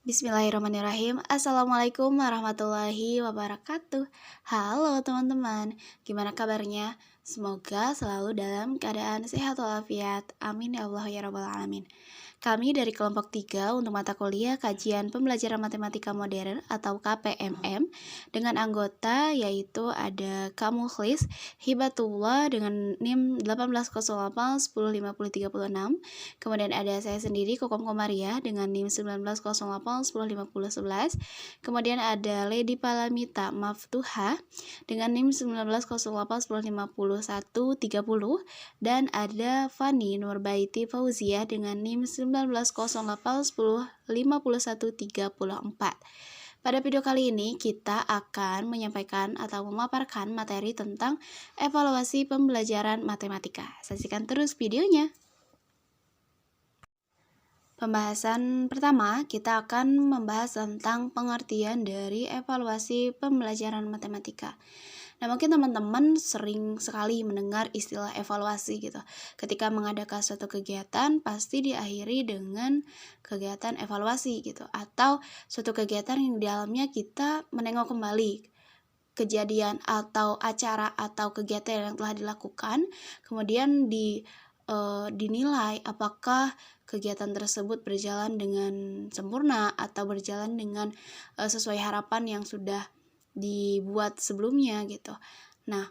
Bismillahirrahmanirrahim. Assalamualaikum warahmatullahi wabarakatuh. Halo teman-teman, gimana kabarnya? Semoga selalu dalam keadaan sehat walafiat. Amin ya Allah ya rabbal alamin. Kami dari kelompok 3 untuk mata kuliah kajian pembelajaran matematika modern atau KPMM dengan anggota yaitu ada Kak Mukhlis, Hibatullah dengan NIM 1808105036. Kemudian ada saya sendiri Kokom Komaria dengan NIM 1908105011. Kemudian ada Lady Palamita Maftuha dengan NIM 1908105130 dan ada Fani Nurbaiti Fauzia dengan NIM 1908105134. Pada video kali ini kita akan menyampaikan atau memaparkan materi tentang evaluasi pembelajaran matematika. Saksikan terus videonya. Pembahasan pertama, kita akan membahas tentang pengertian dari evaluasi pembelajaran matematika. Nah, mungkin teman-teman sering sekali mendengar istilah evaluasi gitu. Ketika mengadakan suatu kegiatan, pasti diakhiri dengan kegiatan evaluasi gitu. Atau suatu kegiatan yang di dalamnya kita menengok kembali kejadian atau acara atau kegiatan yang telah dilakukan, kemudian dinilai apakah kegiatan tersebut berjalan dengan sempurna atau berjalan dengan sesuai harapan yang sudah dibuat sebelumnya gitu. Nah,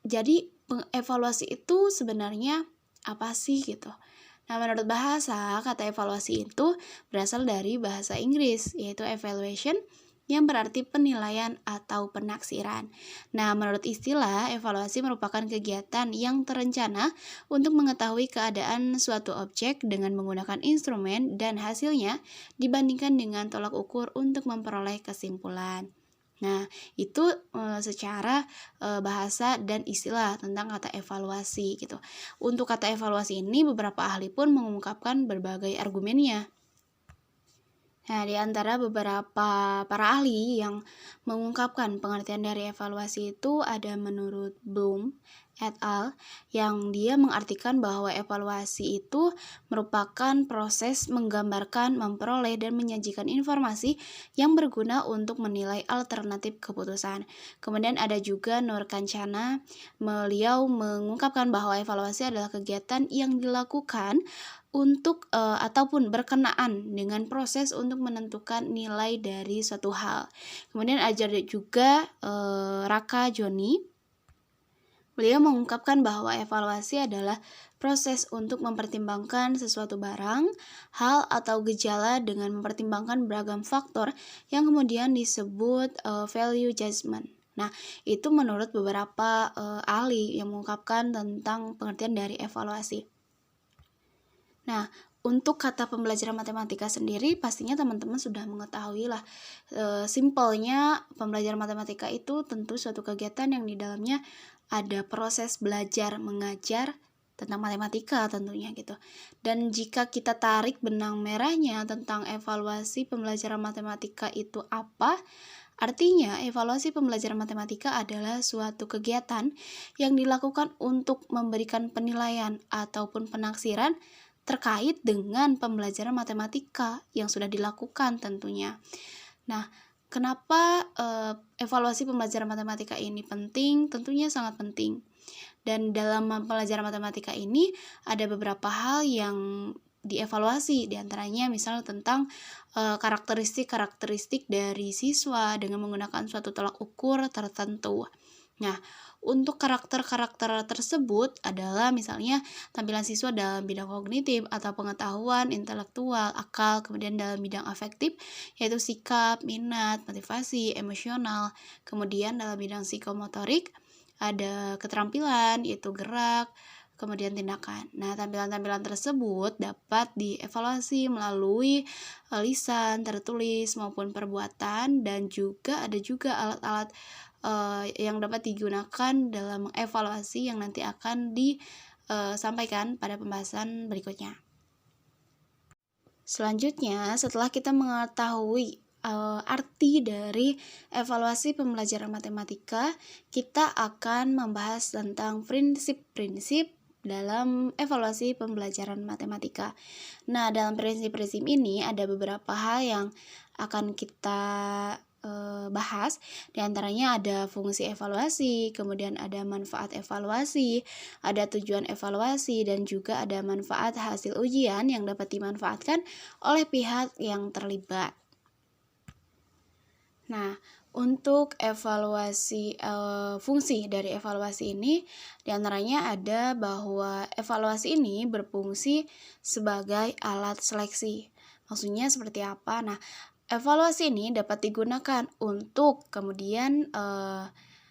jadi evaluasi itu sebenarnya apa sih gitu? Nah, menurut bahasa, kata evaluasi itu berasal dari bahasa Inggris, yaitu evaluation, yang berarti penilaian atau penaksiran. Nah, menurut istilah, evaluasi merupakan kegiatan yang terencana untuk mengetahui keadaan suatu objek dengan menggunakan instrumen dan hasilnya dibandingkan dengan tolak ukur untuk memperoleh kesimpulan. Nah, itu secara bahasa dan istilah tentang kata evaluasi gitu. Untuk kata evaluasi ini beberapa ahli pun mengungkapkan berbagai argumennya. Nah, di antara beberapa para ahli yang mengungkapkan pengertian dari evaluasi itu ada menurut Bloom et al. Yang dia mengartikan bahwa evaluasi itu merupakan proses menggambarkan, memperoleh, dan menyajikan informasi yang berguna untuk menilai alternatif keputusan. Kemudian ada juga Nur Kancana, beliau mengungkapkan bahwa evaluasi adalah kegiatan yang dilakukan untuk ataupun berkenaan dengan proses untuk menentukan nilai dari suatu hal. Kemudian ada juga Raka Joni. Beliau mengungkapkan bahwa evaluasi adalah proses untuk mempertimbangkan sesuatu barang, hal atau gejala dengan mempertimbangkan beragam faktor yang kemudian disebut value judgment. Nah, itu menurut beberapa ahli yang mengungkapkan tentang pengertian dari evaluasi. Nah, untuk kata pembelajaran matematika sendiri pastinya teman-teman sudah mengetahui lah. Simpelnya pembelajaran matematika itu tentu suatu kegiatan yang di dalamnya ada proses belajar mengajar tentang matematika tentunya gitu. Dan jika kita tarik benang merahnya tentang evaluasi pembelajaran matematika itu apa? Artinya, evaluasi pembelajaran matematika adalah suatu kegiatan yang dilakukan untuk memberikan penilaian ataupun penaksiran terkait dengan pembelajaran matematika yang sudah dilakukan tentunya. Nah, kenapa evaluasi pembelajaran matematika ini penting? Tentunya sangat penting. Dan dalam pembelajaran matematika ini ada beberapa hal yang dievaluasi, diantaranya misalnya tentang karakteristik dari siswa dengan menggunakan suatu tolak ukur tertentu. Nah, untuk karakter-karakter tersebut adalah misalnya tampilan siswa dalam bidang kognitif atau pengetahuan, intelektual, akal, kemudian dalam bidang afektif yaitu sikap, minat, motivasi, emosional, kemudian dalam bidang psikomotorik ada keterampilan yaitu gerak, kemudian tindakan. Nah, tampilan-tampilan tersebut dapat dievaluasi melalui lisan, tertulis maupun perbuatan, dan juga ada juga alat-alat yang dapat digunakan dalam evaluasi yang nanti akan disampaikan pada pembahasan berikutnya. Selanjutnya, setelah kita mengetahui arti dari evaluasi pembelajaran matematika, kita akan membahas tentang prinsip-prinsip dalam evaluasi pembelajaran matematika. Nah, dalam prinsip-prinsip ini ada beberapa hal yang akan kita bahas. Di antaranya ada fungsi evaluasi, kemudian ada manfaat evaluasi, ada tujuan evaluasi, dan juga ada manfaat hasil ujian yang dapat dimanfaatkan oleh pihak yang terlibat. Nah, untuk evaluasi fungsi dari evaluasi ini diantaranya ada bahwa evaluasi ini berfungsi sebagai alat seleksi. Maksudnya seperti apa? Nah, evaluasi ini dapat digunakan untuk kemudian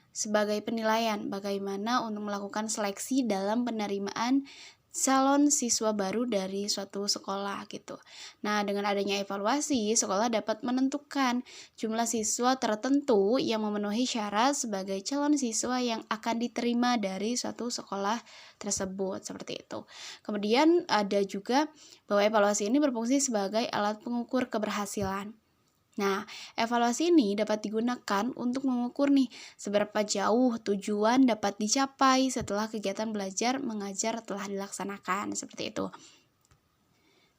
sebagai penilaian bagaimana untuk melakukan seleksi dalam penerimaan calon siswa baru dari suatu sekolah gitu. Nah, dengan adanya evaluasi, sekolah dapat menentukan jumlah siswa tertentu yang memenuhi syarat sebagai calon siswa yang akan diterima dari suatu sekolah tersebut, seperti itu. Kemudian ada juga bahwa evaluasi ini berfungsi sebagai alat pengukur keberhasilan. Nah, evaluasi ini dapat digunakan untuk mengukur nih seberapa jauh tujuan dapat dicapai setelah kegiatan belajar mengajar telah dilaksanakan, seperti itu.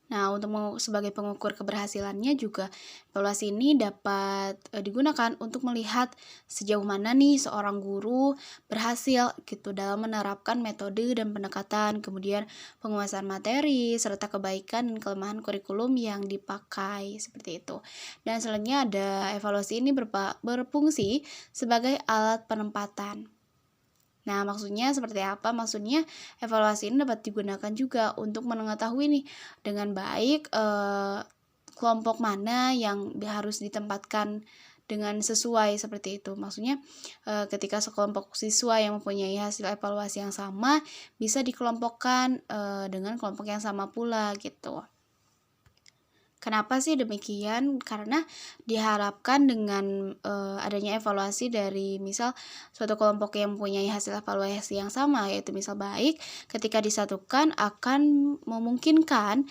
Nah, untuk sebagai pengukur keberhasilannya juga evaluasi ini dapat digunakan untuk melihat sejauh mana nih seorang guru berhasil gitu dalam menerapkan metode dan pendekatan, kemudian penguasaan materi serta kebaikan dan kelemahan kurikulum yang dipakai, seperti itu. Dan selanjutnya ada evaluasi ini berfungsi sebagai alat penempatan. Nah, maksudnya seperti apa? Maksudnya evaluasi ini dapat digunakan juga untuk mengetahui nih dengan baik kelompok mana yang harus ditempatkan dengan sesuai, seperti itu. Maksudnya ketika sekelompok siswa yang mempunyai hasil evaluasi yang sama bisa dikelompokkan dengan kelompok yang sama pula gitu. Kenapa sih demikian? Karena diharapkan dengan adanya evaluasi dari misal suatu kelompok yang mempunyai hasil evaluasi yang sama, yaitu misal baik, ketika disatukan akan memungkinkan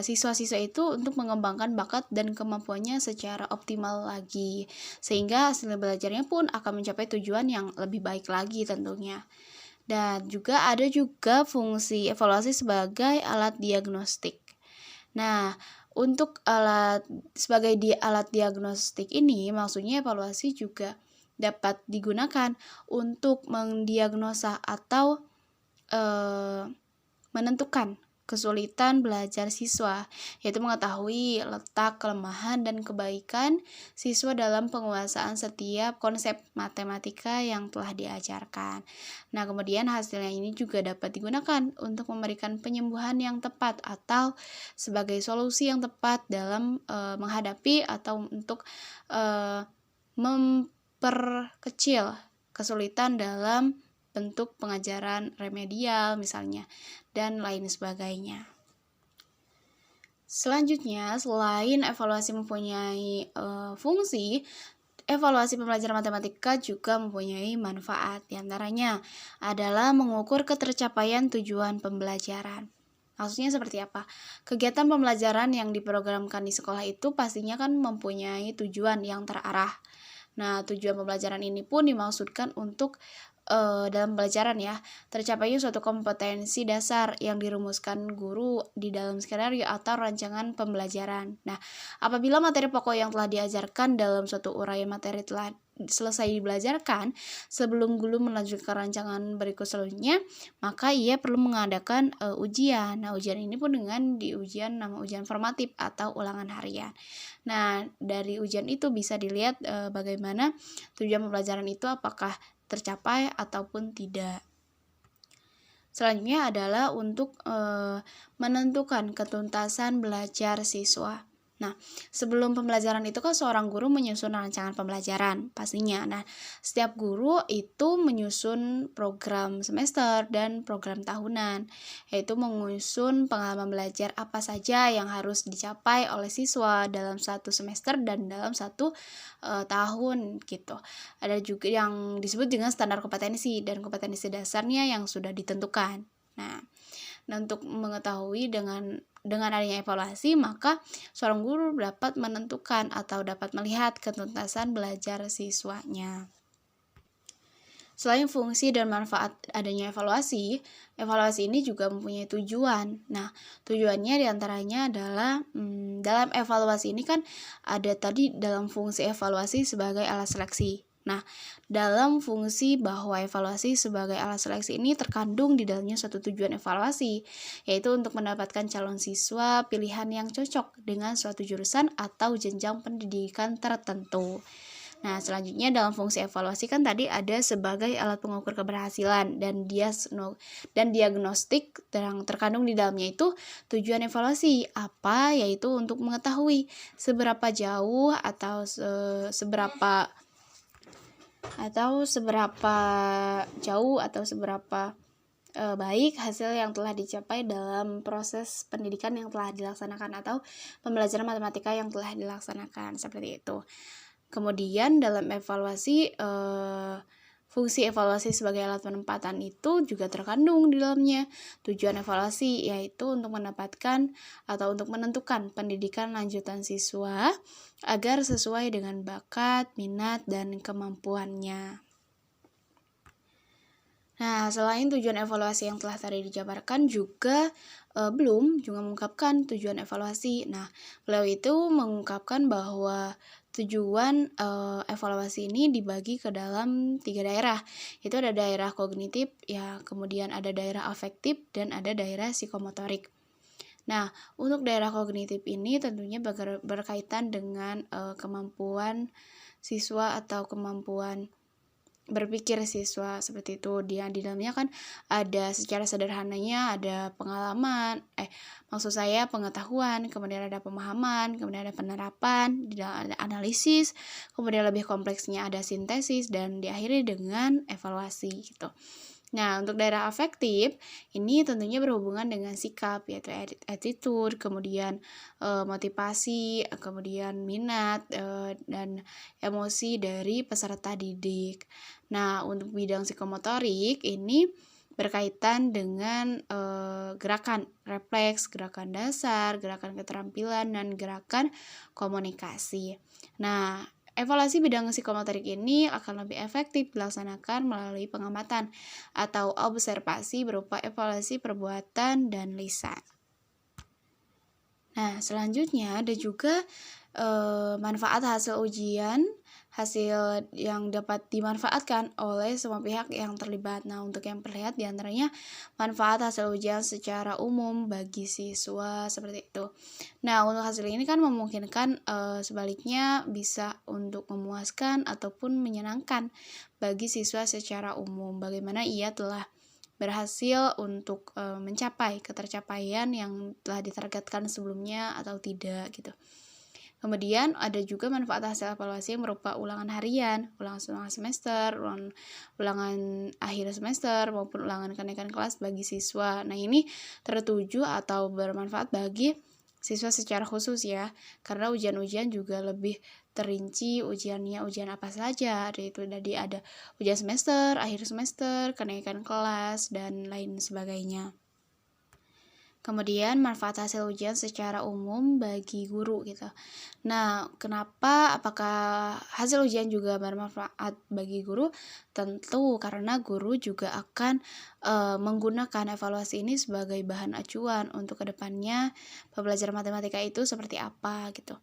siswa-siswa itu untuk mengembangkan bakat dan kemampuannya secara optimal lagi, sehingga hasil belajarnya pun akan mencapai tujuan yang lebih baik lagi tentunya. Dan juga ada juga fungsi evaluasi sebagai alat diagnostik. Nah, untuk alat diagnostik ini maksudnya evaluasi juga dapat digunakan untuk mendiagnosa atau menentukan kesulitan belajar siswa, yaitu mengetahui letak, kelemahan, dan kebaikan siswa dalam penguasaan setiap konsep matematika yang telah diajarkan. Nah, kemudian hasilnya ini juga dapat digunakan untuk memberikan penyembuhan yang tepat atau sebagai solusi yang tepat dalam menghadapi atau untuk memperkecil kesulitan dalam bentuk pengajaran remedial misalnya, dan lain sebagainya. Selanjutnya, selain evaluasi mempunyai fungsi, evaluasi pembelajaran matematika juga mempunyai manfaat. Di antaranya adalah mengukur ketercapaian tujuan pembelajaran. Maksudnya seperti apa? Kegiatan pembelajaran yang diprogramkan di sekolah itu pastinya kan mempunyai tujuan yang terarah. Nah, tujuan pembelajaran ini pun dimaksudkan untuk dalam pelajaran ya, tercapainya suatu kompetensi dasar yang dirumuskan guru di dalam skenario atau rancangan pembelajaran. Nah, apabila materi pokok yang telah diajarkan dalam suatu uraian materi telah selesai dibelajarkan, sebelum guru melanjutkan rancangan berikut selanjutnya, maka ia perlu mengadakan ujian. Nah, ujian ini pun dengan nama ujian formatif atau ulangan harian. Nah, dari ujian itu bisa dilihat bagaimana tujuan pembelajaran itu apakah tercapai ataupun tidak. Selanjutnya adalah untuk menentukan ketuntasan belajar siswa. Nah, sebelum pembelajaran itu kan seorang guru menyusun rancangan pembelajaran pastinya. Nah, setiap guru itu menyusun program semester dan program tahunan, yaitu menyusun pengalaman belajar apa saja yang harus dicapai oleh siswa dalam satu semester dan dalam satu tahun gitu. Ada juga yang disebut dengan standar kompetensi dan kompetensi dasarnya yang sudah ditentukan. Nah, untuk mengetahui dengan adanya evaluasi, maka seorang guru dapat menentukan atau dapat melihat ketuntasan belajar siswanya. Selain fungsi dan manfaat adanya evaluasi, evaluasi ini juga mempunyai tujuan. Nah, tujuannya diantaranya adalah dalam evaluasi ini kan ada tadi dalam fungsi evaluasi sebagai alat seleksi. Nah, dalam fungsi bahwa evaluasi sebagai alat seleksi ini terkandung di dalamnya suatu tujuan evaluasi, yaitu untuk mendapatkan calon siswa pilihan yang cocok dengan suatu jurusan atau jenjang pendidikan tertentu. Nah, selanjutnya dalam fungsi evaluasi kan tadi ada sebagai alat pengukur keberhasilan dan diagnostik yang terkandung di dalamnya itu tujuan evaluasi apa, yaitu untuk mengetahui seberapa jauh atau seberapa baik hasil yang telah dicapai dalam proses pendidikan yang telah dilaksanakan atau pembelajaran matematika yang telah dilaksanakan, seperti itu. Kemudian dalam evaluasi, fungsi evaluasi sebagai alat penempatan itu juga terkandung di dalamnya. Tujuan evaluasi yaitu untuk mendapatkan atau untuk menentukan pendidikan lanjutan siswa agar sesuai dengan bakat, minat, dan kemampuannya. Nah, selain tujuan evaluasi yang telah tadi dijabarkan juga Bloom juga mengungkapkan tujuan evaluasi. Nah, beliau itu mengungkapkan bahwa tujuan evaluasi ini dibagi ke dalam 3 daerah. Itu ada daerah kognitif, ya, kemudian ada daerah afektif, dan ada daerah psikomotorik. Nah, untuk daerah kognitif ini tentunya berkaitan dengan kemampuan siswa atau kemampuan berpikir siswa, seperti itu. Di dalamnya kan ada secara sederhananya ada pengalaman, maksud saya pengetahuan, kemudian ada pemahaman, kemudian ada penerapan, ada analisis, kemudian lebih kompleksnya ada sintesis, dan diakhiri dengan evaluasi gitu. Nah, untuk daerah afektif ini tentunya berhubungan dengan sikap, yaitu attitude, kemudian motivasi, kemudian minat, dan emosi dari peserta didik. Nah, untuk bidang psikomotorik ini berkaitan dengan gerakan refleks, gerakan dasar, gerakan keterampilan, dan gerakan komunikasi. Nah, evaluasi bidang psikomotorik ini akan lebih efektif dilaksanakan melalui pengamatan atau observasi berupa evaluasi perbuatan dan lisan. Nah, selanjutnya ada juga manfaat hasil ujian, hasil yang dapat dimanfaatkan oleh semua pihak yang terlibat. Nah, untuk yang terlihat diantaranya manfaat hasil ujian secara umum bagi siswa, seperti itu. Nah, untuk hasil ini kan memungkinkan sebaliknya bisa untuk memuaskan ataupun menyenangkan bagi siswa secara umum, bagaimana ia telah berhasil untuk mencapai ketercapaian yang telah ditargetkan sebelumnya atau tidak gitu. Kemudian ada juga manfaat hasil evaluasi yang berupa ulangan harian, ulangan semester, ulangan akhir semester, maupun ulangan kenaikan kelas bagi siswa. Nah, ini tertuju atau bermanfaat bagi siswa secara khusus ya, karena ujian-ujian juga lebih terinci ujiannya, ujian apa saja, itu tadi ada ujian semester, akhir semester, kenaikan kelas, dan lain sebagainya. Kemudian manfaat hasil ujian secara umum bagi guru gitu. Nah, apakah hasil ujian juga bermanfaat bagi guru? Tentu, karena guru juga akan menggunakan evaluasi ini sebagai bahan acuan untuk kedepannya pembelajaran matematika itu seperti apa gitu.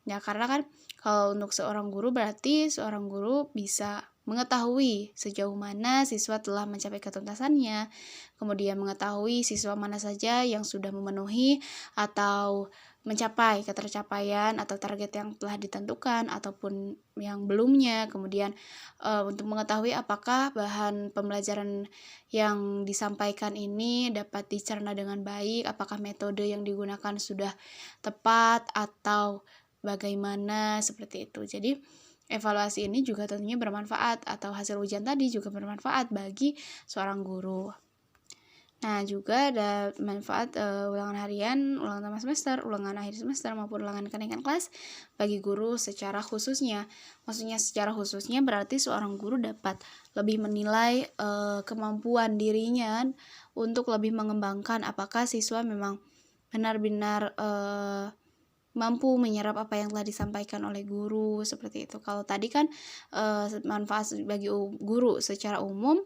Ya, karena kan kalau untuk seorang guru berarti seorang guru bisa mengetahui sejauh mana siswa telah mencapai ketuntasannya, kemudian mengetahui siswa mana saja yang sudah memenuhi atau mencapai ketercapaian atau target yang telah ditentukan ataupun yang belumnya, kemudian untuk mengetahui apakah bahan pembelajaran yang disampaikan ini dapat dicerna dengan baik, apakah metode yang digunakan sudah tepat atau bagaimana, seperti itu. Jadi evaluasi ini juga tentunya bermanfaat, atau hasil ujian tadi juga bermanfaat bagi seorang guru. Nah, juga ada manfaat ulangan harian, ulangan tamat semester, ulangan akhir semester, maupun ulangan kenaikan kelas bagi guru secara khususnya. Maksudnya secara khususnya berarti seorang guru dapat lebih menilai kemampuan dirinya untuk lebih mengembangkan apakah siswa memang benar-benar mampu menyerap apa yang telah disampaikan oleh guru, seperti itu. Kalau tadi kan manfaat bagi guru secara umum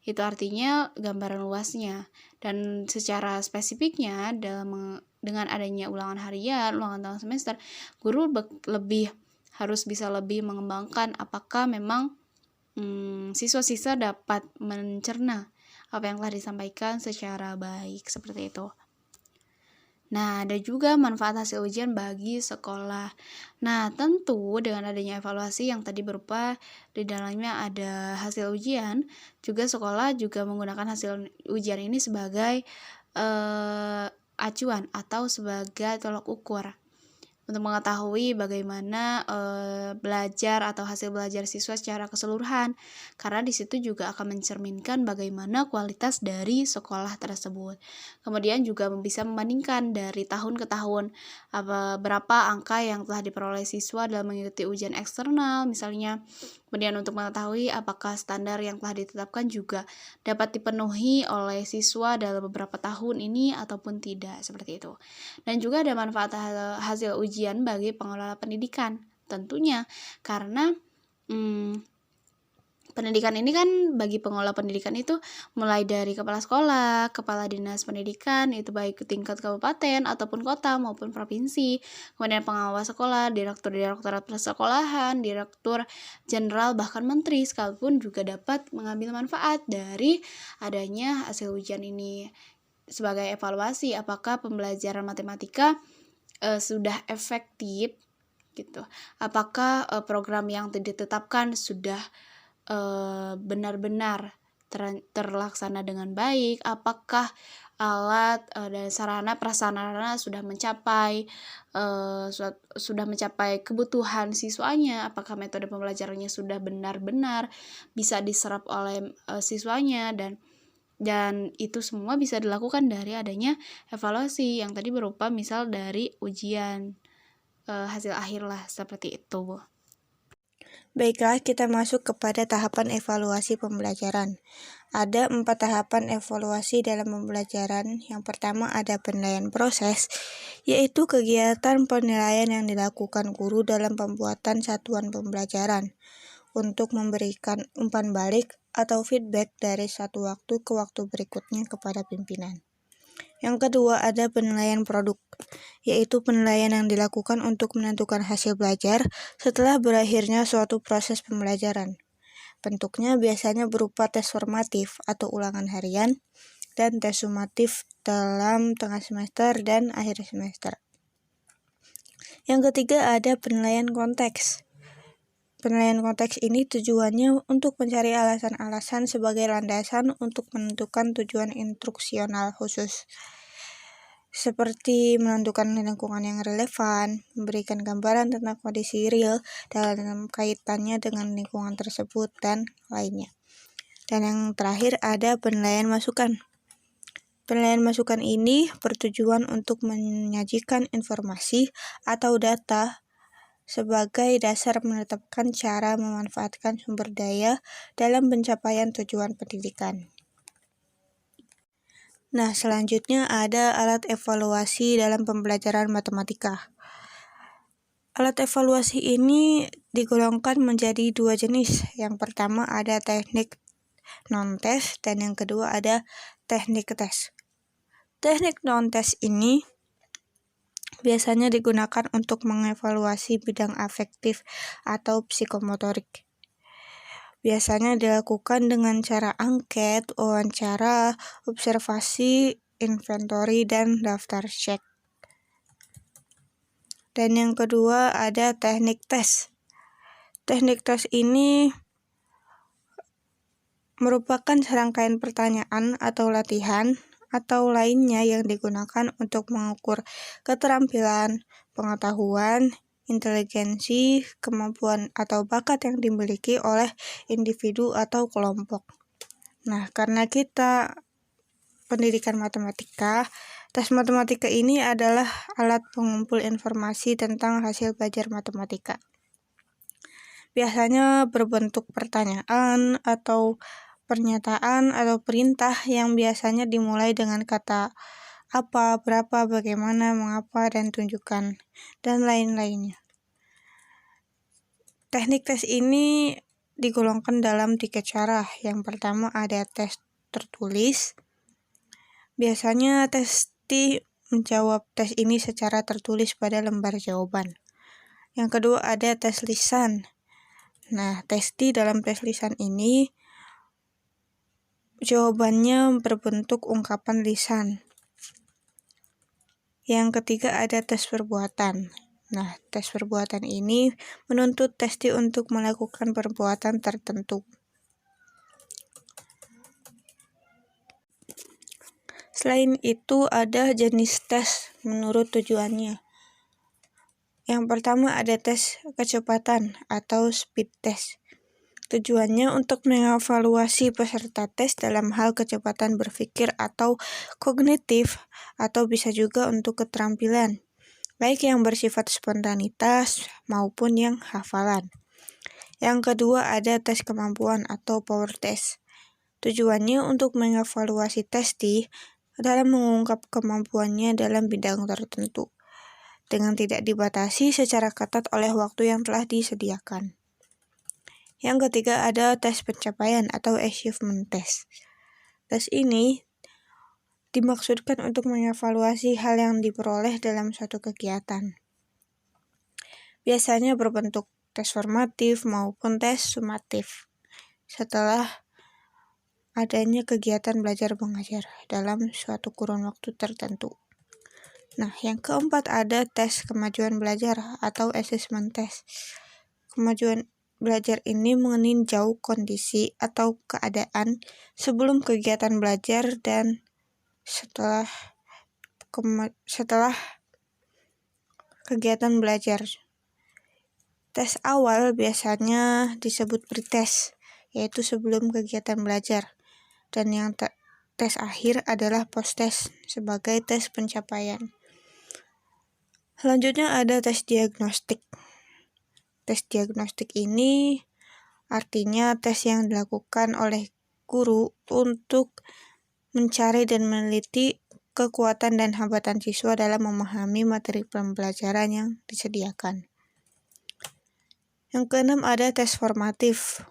itu artinya gambaran luasnya, dan secara spesifiknya dengan adanya ulangan harian, ulangan tahun semester, guru harus bisa lebih mengembangkan apakah memang siswa-siswa dapat mencerna apa yang telah disampaikan secara baik, seperti itu. Nah, ada juga manfaat hasil ujian bagi sekolah. Nah, tentu dengan adanya evaluasi yang tadi berupa di dalamnya ada hasil ujian, juga sekolah juga menggunakan hasil ujian ini sebagai acuan atau sebagai tolak ukur untuk mengetahui bagaimana belajar atau hasil belajar siswa secara keseluruhan, karena di situ juga akan mencerminkan bagaimana kualitas dari sekolah tersebut. Kemudian juga bisa membandingkan dari tahun ke tahun berapa angka yang telah diperoleh siswa dalam mengikuti ujian eksternal misalnya. Kemudian untuk mengetahui apakah standar yang telah ditetapkan juga dapat dipenuhi oleh siswa dalam beberapa tahun ini ataupun tidak, seperti itu. Dan juga ada manfaat hasil ujian bagi pengelola pendidikan, tentunya karena pendidikan ini kan bagi pengelola pendidikan itu mulai dari kepala sekolah, kepala dinas pendidikan, itu baik tingkat kabupaten ataupun kota maupun provinsi, kemudian pengawas sekolah, direktur-direktorat persekolahan, direktur jenderal, bahkan menteri sekalipun juga dapat mengambil manfaat dari adanya hasil ujian ini sebagai evaluasi apakah pembelajaran matematika sudah efektif gitu. Apakah program yang ditetapkan sudah benar-benar terlaksana dengan baik, apakah alat dan sarana prasarana sudah mencapai kebutuhan siswanya, apakah metode pembelajarannya sudah benar-benar bisa diserap oleh siswanya, dan itu semua bisa dilakukan dari adanya evaluasi yang tadi berupa misal dari ujian hasil akhir lah, seperti itu. Baiklah, kita masuk kepada tahapan evaluasi pembelajaran. Ada 4 tahapan evaluasi dalam pembelajaran. Yang pertama ada penilaian proses, yaitu kegiatan penilaian yang dilakukan guru dalam pembuatan satuan pembelajaran untuk memberikan umpan balik atau feedback dari satu waktu ke waktu berikutnya kepada pimpinan. Yang kedua ada penilaian produk, yaitu penilaian yang dilakukan untuk menentukan hasil belajar setelah berakhirnya suatu proses pembelajaran. Bentuknya biasanya berupa tes formatif atau ulangan harian dan tes sumatif dalam tengah semester dan akhir semester. Yang ketiga ada penilaian konteks. Penilaian konteks ini tujuannya untuk mencari alasan-alasan sebagai landasan untuk menentukan tujuan instruksional khusus, seperti menentukan lingkungan yang relevan, memberikan gambaran tentang kondisi real dalam kaitannya dengan lingkungan tersebut, dan lainnya. Dan yang terakhir ada penilaian masukan. Penilaian masukan ini bertujuan untuk menyajikan informasi atau data sebagai dasar menetapkan cara memanfaatkan sumber daya dalam pencapaian tujuan pendidikan. Nah, selanjutnya ada alat evaluasi dalam pembelajaran matematika. Alat evaluasi ini digolongkan menjadi 2 jenis. Yang pertama ada teknik non-tes dan yang kedua ada teknik tes. Teknik non-tes ini biasanya digunakan untuk mengevaluasi bidang afektif atau psikomotorik. Biasanya dilakukan dengan cara angket, wawancara, observasi, inventory, dan daftar cek. Dan yang kedua ada teknik tes. Teknik tes ini merupakan serangkaian pertanyaan atau latihan atau lainnya yang digunakan untuk mengukur keterampilan, pengetahuan, inteligensi, kemampuan atau bakat yang dimiliki oleh individu atau kelompok. Nah, karena kita pendidikan matematika, tes matematika ini adalah alat pengumpul informasi tentang hasil belajar matematika. Biasanya berbentuk pertanyaan atau pernyataan atau perintah yang biasanya dimulai dengan kata apa, berapa, bagaimana, mengapa, dan tunjukkan, dan lain-lainnya. Teknik tes ini digolongkan dalam 3 cara. Yang pertama ada tes tertulis. Biasanya testi menjawab tes ini secara tertulis pada lembar jawaban. Yang kedua ada tes lisan. Nah, testi dalam tes lisan ini jawabannya berbentuk ungkapan lisan. Yang ketiga ada tes perbuatan. Nah, tes perbuatan ini menuntut testi untuk melakukan perbuatan tertentu. Selain itu ada jenis tes menurut tujuannya. Yang pertama ada tes kecepatan atau speed test. Tujuannya untuk mengevaluasi peserta tes dalam hal kecepatan berpikir atau kognitif, atau bisa juga untuk keterampilan, baik yang bersifat spontanitas maupun yang hafalan. Yang kedua ada tes kemampuan atau power test. Tujuannya untuk mengevaluasi testi dalam mengungkap kemampuannya dalam bidang tertentu, dengan tidak dibatasi secara ketat oleh waktu yang telah disediakan. Yang ketiga ada tes pencapaian atau achievement test. Tes ini dimaksudkan untuk mengevaluasi hal yang diperoleh dalam suatu kegiatan. Biasanya berbentuk tes formatif maupun tes sumatif setelah adanya kegiatan belajar mengajar dalam suatu kurun waktu tertentu. Nah, yang keempat ada tes kemajuan belajar atau assessment test. Kemajuan belajar ini meninjau kondisi atau keadaan sebelum kegiatan belajar dan setelah kegiatan belajar. Tes awal biasanya disebut pretest, yaitu sebelum kegiatan belajar. Dan yang tes akhir adalah post-test sebagai tes pencapaian. Selanjutnya ada tes diagnostik. Tes diagnostik ini artinya tes yang dilakukan oleh guru untuk mencari dan meneliti kekuatan dan hambatan siswa dalam memahami materi pembelajaran yang disediakan. Yang keenam ada tes formatif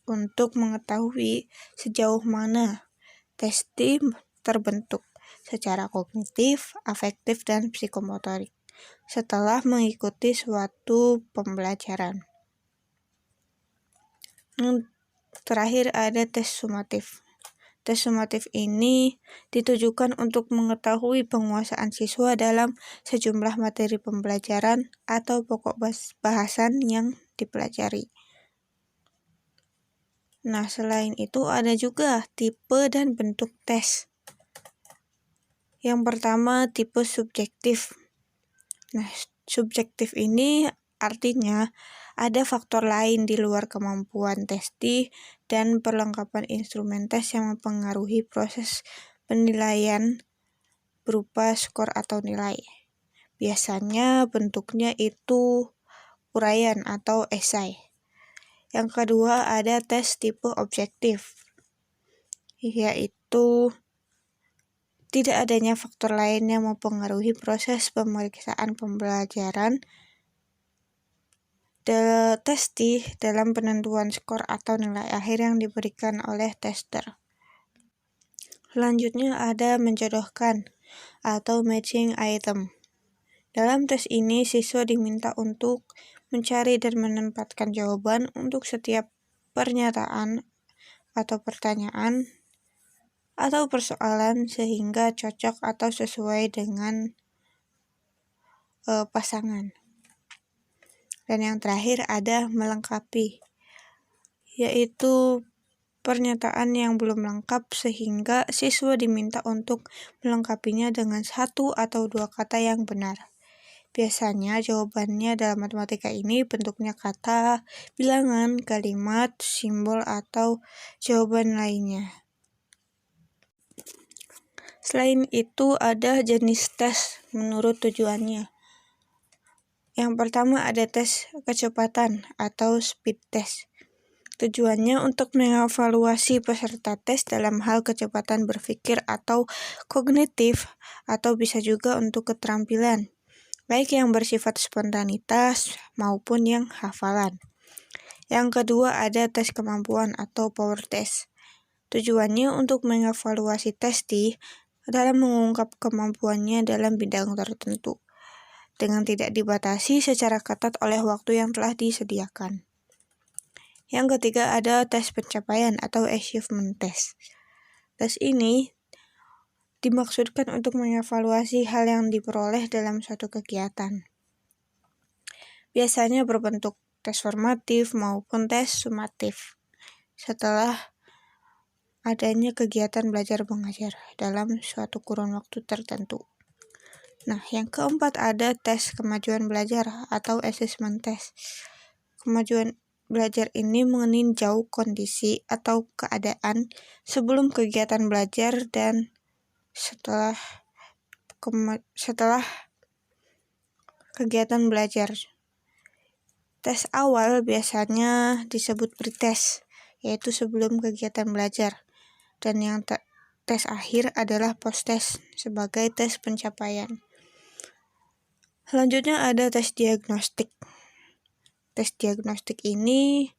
untuk mengetahui sejauh mana testi terbentuk secara kognitif, afektif, dan psikomotorik setelah mengikuti suatu pembelajaran. Yang terakhir ada tes sumatif. Tes sumatif ini ditujukan untuk mengetahui penguasaan siswa dalam sejumlah materi pembelajaran atau pokok bahasan yang dipelajari. Nah, selain itu ada juga tipe dan bentuk tes. Yang pertama tipe subjektif. Nah, subjektif ini artinya ada faktor lain di luar kemampuan testi dan perlengkapan instrumen tes yang mempengaruhi proses penilaian berupa skor atau nilai. Biasanya bentuknya itu uraian atau esai. Yang kedua ada tes tipe objektif, yaitu tidak adanya faktor lain yang mempengaruhi proses pemeriksaan pembelajaran testi dalam penentuan skor atau nilai akhir yang diberikan oleh tester. Selanjutnya ada menjodohkan atau matching item. Dalam tes ini siswa diminta untuk mencari dan menempatkan jawaban untuk setiap pernyataan atau pertanyaan atau persoalan sehingga cocok atau sesuai dengan pasangan. Dan yang terakhir ada melengkapi, yaitu pernyataan yang belum lengkap sehingga siswa diminta untuk melengkapinya dengan 1 atau 2 kata yang benar. Biasanya jawabannya dalam matematika ini bentuknya kata, bilangan, kalimat, simbol, atau jawaban lainnya. Selain itu ada jenis tes menurut tujuannya. Yang pertama ada tes kecepatan atau speed test. Tujuannya untuk mengevaluasi peserta tes dalam hal kecepatan berpikir atau kognitif, atau bisa juga untuk keterampilan, baik yang bersifat spontanitas maupun yang hafalan. Yang kedua ada tes kemampuan atau power test. Tujuannya untuk mengevaluasi testi dalam mengungkap kemampuannya dalam bidang tertentu, dengan tidak dibatasi secara ketat oleh waktu yang telah disediakan. Yang ketiga ada tes pencapaian atau achievement test. Tes ini dimaksudkan untuk mengevaluasi hal yang diperoleh dalam suatu kegiatan. Biasanya berbentuk tes formatif maupun tes sumatif setelah adanya kegiatan belajar mengajar dalam suatu kurun waktu tertentu. Nah, yang keempat ada tes kemajuan belajar atau assessment test. Kemajuan belajar ini meninjau kondisi atau keadaan sebelum kegiatan belajar dan setelah kegiatan belajar. Tes awal biasanya disebut pretest, yaitu sebelum kegiatan belajar. Dan yang tes akhir adalah post-test sebagai tes pencapaian. Selanjutnya ada tes diagnostik. Tes diagnostik ini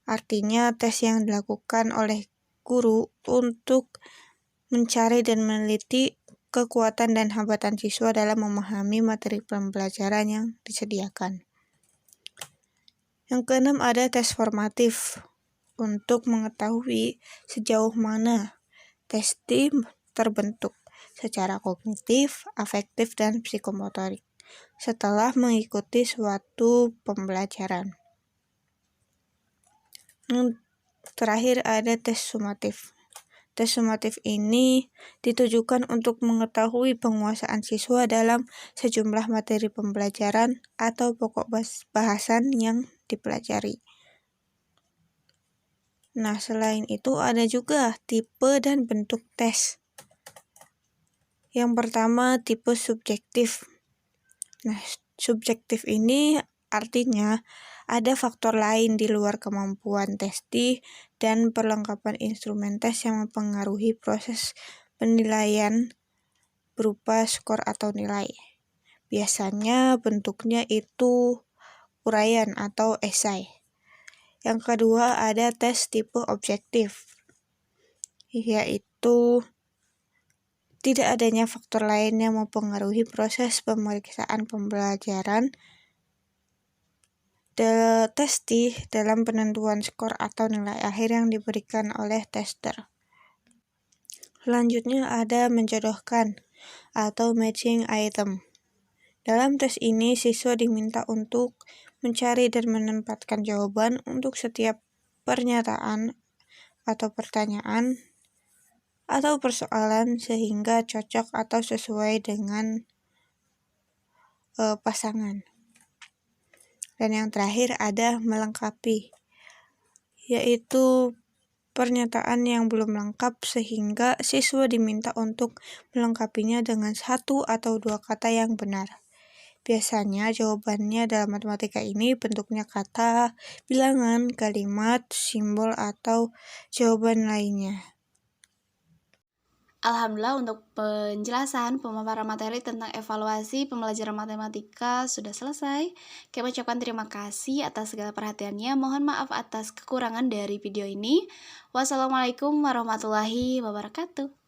artinya tes yang dilakukan oleh guru untuk mencari dan meneliti kekuatan dan hambatan siswa dalam memahami materi pembelajaran yang disediakan. Yang keenam ada tes formatif untuk mengetahui sejauh mana testi terbentuk secara kognitif, afektif, dan psikomotorik setelah mengikuti suatu pembelajaran. Yang terakhir ada tes sumatif. Tes sumatif ini ditujukan untuk mengetahui penguasaan siswa dalam sejumlah materi pembelajaran atau pokok bahasan yang dipelajari. Nah, selain itu ada juga tipe dan bentuk tes. Yang pertama, tipe subjektif. Nah, subjektif ini artinya ada faktor lain di luar kemampuan testi dan perlengkapan instrumen tes yang mempengaruhi proses penilaian berupa skor atau nilai. Biasanya bentuknya itu uraian atau esai. Yang kedua ada tes tipe objektif, yaitu tidak adanya faktor lain yang mempengaruhi proses pemeriksaan pembelajaran testi dalam penentuan skor atau nilai akhir yang diberikan oleh tester. Selanjutnya ada menjodohkan atau matching item. Dalam tes ini siswa diminta untuk mencari dan menempatkan jawaban untuk setiap pernyataan atau pertanyaan atau persoalan sehingga cocok atau sesuai dengan pasangan. Dan yang terakhir ada melengkapi, yaitu pernyataan yang belum lengkap sehingga siswa diminta untuk melengkapinya dengan 1 atau 2 kata yang benar. Biasanya jawabannya dalam matematika ini bentuknya kata, bilangan, kalimat, simbol, atau jawaban lainnya. Alhamdulillah untuk penjelasan pemaparan materi tentang evaluasi pembelajaran matematika sudah selesai. Kami ucapkan terima kasih atas segala perhatiannya. Mohon maaf atas kekurangan dari video ini. Wassalamualaikum warahmatullahi wabarakatuh.